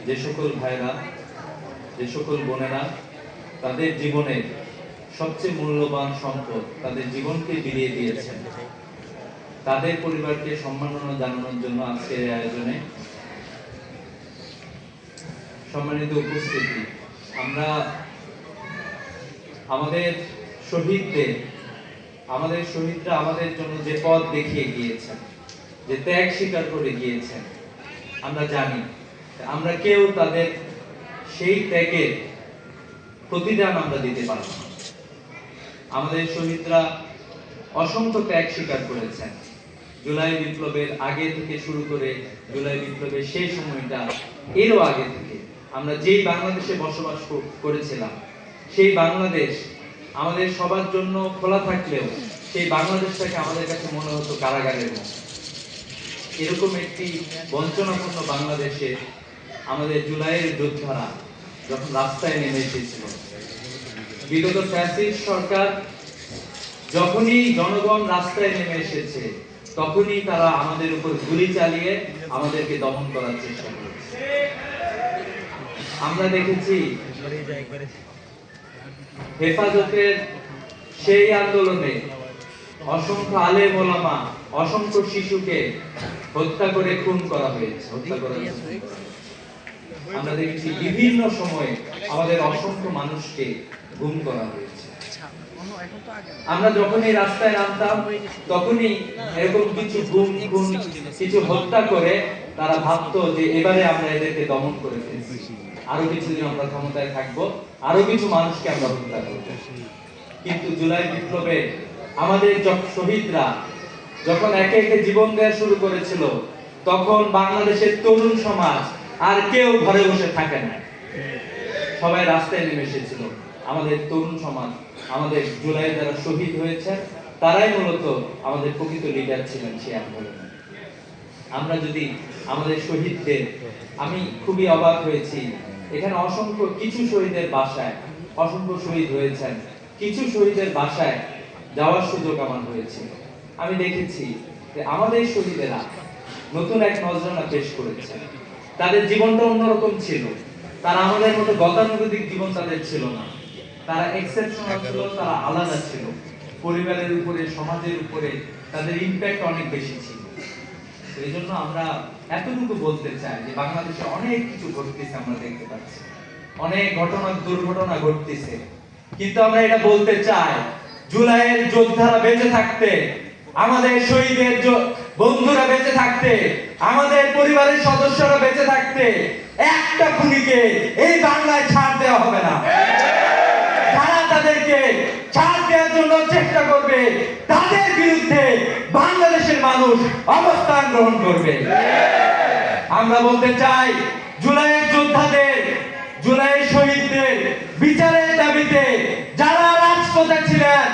যে সকল ভাইরা, যে সকল বোনেরা তাদের জীবনের সবচেয়ে মূল্যবান সম্পদ তাদের জীবনকে বিলিয়ে দিয়েছেন, তাদের পরিবারকে সম্মাননা জানানোর জন্য আজকের এই আয়োজনে সম্মানিত উপস্থিতি। আমরা আমাদের শহীদরা আমাদের জন্য যে পথ দেখিয়ে গিয়েছেন, যে ত্যাগ স্বীকার করে গিয়েছেন, আমরা জানি আমরা কেউ তাদের সেই ত্যাগের প্রতিদান আমরা দিতে পারব না। আমাদের শহীদরা অসংখ্য ত্যাগ স্বীকার করেছেন। জুলাই বিপ্লবের আগে থেকে শুরু করে জুলাই বিপ্লবের সেই সময়টা, এরও আগে থেকে আমরা যেই বাংলাদেশে বসবাস করেছিলাম, সেই বাংলাদেশ আমাদের সবার জন্য খোলা থাকলেও সেই বাংলাদেশটাকে আমাদের কাছে মনে হতো কারাগারের মতো। এরকম একটি বঞ্চনাপূর্ণ বাংলাদেশে আমাদের জুলাইয়ের যোদ্ধারা যখন রাস্তায় নেমে এসেছিল, বিগত ফ্যাসিস্ট সরকার যখনই জনগণ রাস্তায় নেমে এসেছে তখনই তারা আমাদের উপর গুলি চালিয়ে আমাদেরকে দমন করার চেষ্টা করেছে। আমরা দেখেছি হেফাজতের সেই আন্দোলনে অসংখ্য আলেম ওলামা, অসংখ্য শিশুকে হত্যা করে খুন করা হয়েছে, আমরা দেখেছি বিভিন্ন সময়ে আমাদের অসংখ্য মানুষকে গুম করা হয়েছে। আমরা যখনই রাস্তায় নামতাম তখনই এরকম কিছু গুম খুন, কিছু হত্যা করে তারা ভাবতো যে এবারে আমরা এদেরকে দমন করে ফেলছি, আরো কিছুদিন আমরা ক্ষমতায় থাকবো, আরো কিছু মানুষকে আমরা হত্যা করব। কিন্তু জুলাই বিপ্লবে আমাদের শহীদরা যখন একে একে জীবন দেওয়া শুরু করেছিল, তখন বাংলাদেশের তরুণ সমাজ আর কেউ ঘরে বসে থাকে না, সবাই রাস্তায় নেমে এসেছিল। আমাদের তরুণ সমাজ, আমাদের জুলাই যারা শহীদ হয়েছে তারাই মূলত আমাদের প্রকৃত লিডার ছিলেন সেই আন্দোলনে। আমরা যদি আমাদের শহীদদের, আমি খুবই অবাক হয়েছি, এখানে অসংখ্য কিছু শহীদের বাসায়, অসংখ্য শহীদ হয়েছেন, কিছু শহীদের বাসায় যাওয়ার সুযোগ আমার হয়েছিল। আমি দেখেছি যে আমাদের শহীদেরা নতুন এক নজরানা পেশ করেছে। তাদের জীবনটা অন্যরকম ছিল, তারা আমাদের মতো গতানুগতিক জীবন তাদের ছিল না, তারা এক্সেপশনাল ছিল, তারা আলাদা ছিল। পরিবারের উপরে, সমাজের উপরে তাদের ইমপ্যাক্ট অনেক বেশি ছিল। এই জন্য আমরা এতটুকু বলতে চাই যে বাংলাদেশে অনেক কিছু ঘটতেছে, আমরা দেখতে পাচ্ছি অনেক দুর্ঘটনা ঘটতেছে, কিন্তু আমরা এটা বলতে চাই জুলাইয়ের যোদ্ধারা বেঁচে থাকতে, আমাদের শহীদের বন্ধুরা বেঁচে থাকতে, আমাদের পরিবারের সদস্যরা বেঁচে থাকতে একটা খুনিকে এই বাংলায় ছাড় দেওয়া হবে না। যারা তাদেরকে ছাড় দেওয়ার জন্য চেষ্টা করবে তাদের বিরুদ্ধে বাংলাদেশের মানুষ অবস্থান গ্রহণ করবে। আমরা বলতে চাই জুলাইয়ের যোদ্ধাদের, জুলাইয়ের শহীদদের বিচারের দাবিতে যারা রাজপথে ছিলেন,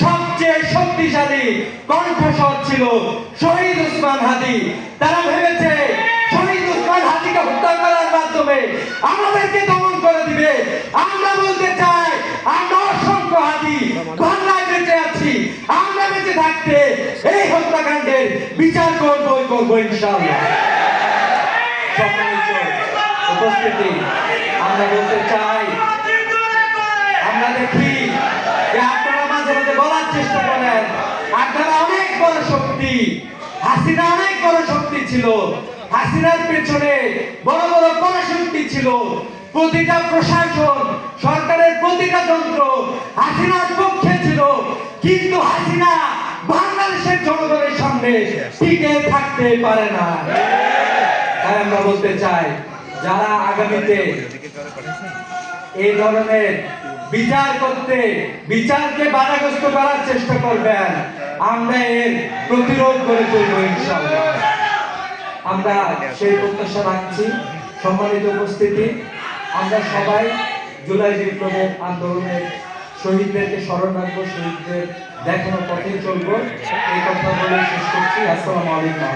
সবচেয়ে শক্তিশালী কণ্ঠস্বর ছিল শহীদ ওসমান হাদি। তারা ভেবেছে শহীদ ওসমান হাদিকে হত্যা করার মাধ্যমে আমাদেরকে দমন করে দিবে। আমরা বলতে চাই আমরা অসংখ্য হাদি বাংলায় বেঁচে আছি, আমরা বেঁচে থাকতে এই হত্যাকাণ্ডের বিচার করবো ইনশাআল্লাহ। সম্মানিত উপস্থিতি, আমরা বলতে চাই, আমরা দেখি যে আপনারা মাঝে মাঝে বলার চেষ্টা করেন আপনারা অনেক বড় শক্তি, হাসিনা অনেক বড় শক্তি ছিল, হাসিনার পেছনে বড় বড় পরাশক্তি ছিল, প্রতিটা প্রশাসন, সরকারের প্রতিটা যন্ত্র হাসিনার পক্ষে ছিল, কিন্তু হাসিনা বাংলাদেশের জনগণের সামনে টিকে থাকতে পারে না। তাই আমরা বলতে চাই যারা আগামীতে এই ধরনের বিচার করতে, বিচারকে বাধাগ্রস্ত করার চেষ্টা করবেন, আমরা এর প্রতিরোধ করে তুলব ইনশাআল্লাহ। আমরা সেই প্রত্যাশা রাখছি। সম্মানিত উপস্থিতি, আমরা সবাই জুলাই বিপ্লবের আন্দোলনের শহীদদেরকে স্মরণ রাখবো, শহীদদের দেখানো পথে চলবো, এই কথা বলে শেষ করছি। আসসালামু আলাইকুম।